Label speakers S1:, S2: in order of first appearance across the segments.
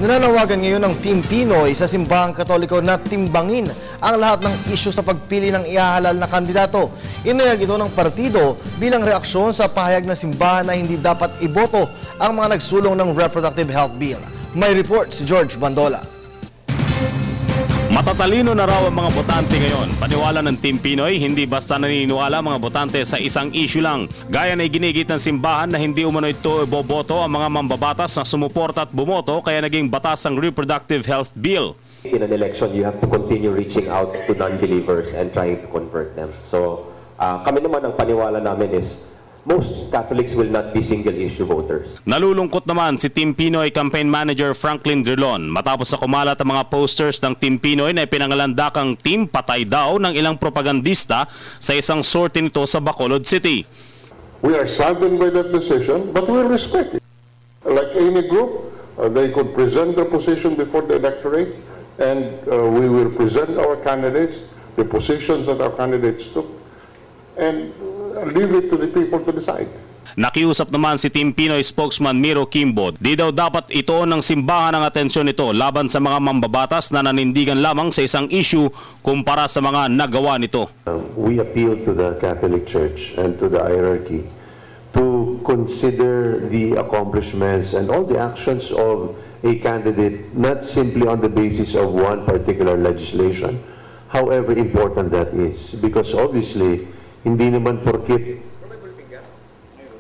S1: Nananawagan ngayon ng Team Pinoy sa Simbahang Katoliko na timbangin ang lahat ng isyu sa pagpili ng ihahalal na kandidato. Inayag ito ng partido bilang reaksyon sa pahayag ng simbahan na hindi dapat iboto ang mga nagsulong ng Reproductive Health Bill. May report si George Bandola.
S2: Matatalino na raw ang mga botante ngayon. Paniwala ng Team Pinoy, hindi basta naniniwala ang mga botante sa isang issue lang. Gaya na iginigit ng simbahan na hindi umano ito iboboto ang mga mambabatas na sumuporta at bumoto kaya naging batas ang Reproductive Health Bill.
S3: In an election, you have to continue reaching out to non-believers and trying to convert them. So, kami naman ang paniwala namin is most Catholics will not be single-issue voters.
S2: Nalulungkot naman si Team Pinoy Campaign Manager Franklin Drilon matapos sa kumalat ang mga posters ng Team Pinoy na ipinangalandakang team patay daw ng ilang propagandista sa isang sorte nito sa Bacolod City.
S4: We are saddened by that decision, but we respect it. Like any group, they could present their position before the electorate, and we will present our candidates, the positions that our candidates took, and leave it to the people to decide.
S2: Nakiusap naman si Team Pinoy spokesman Miro Kimbo. Di daw dapat ito ng simbahan ang atensyon nito laban sa mga mambabatas na nanindigan lamang sa isang issue kumpara sa mga nagawa nito.
S5: We appeal to the Catholic Church and to the hierarchy to consider the accomplishments and all the actions of a candidate not simply on the basis of one particular legislation, however important that is. Because obviously, hindi naman porkit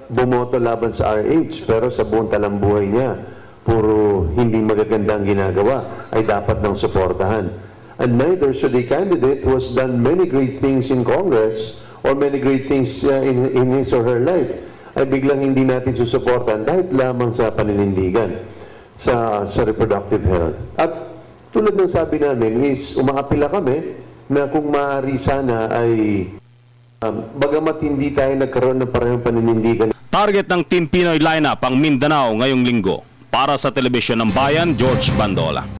S5: bumoto laban sa RH, pero sa buong talambuhay niya, puro hindi magagandang ginagawa, ay dapat nang suportahan. And neither should a candidate who has done many great things in Congress or many great things in his or her life, ay biglang hindi natin susuportahan dahil lamang sa paninindigan sa reproductive health. At tulad ng sabi namin is, umaapila kami na kung maaari sana ay bagamat hindi tayo nagkaroon ng parehong paninindigan.
S2: Target ng Team Pinoy lineup ang Mindanao ngayong linggo. Para sa Telebisyon ng Bayan, George Bandola.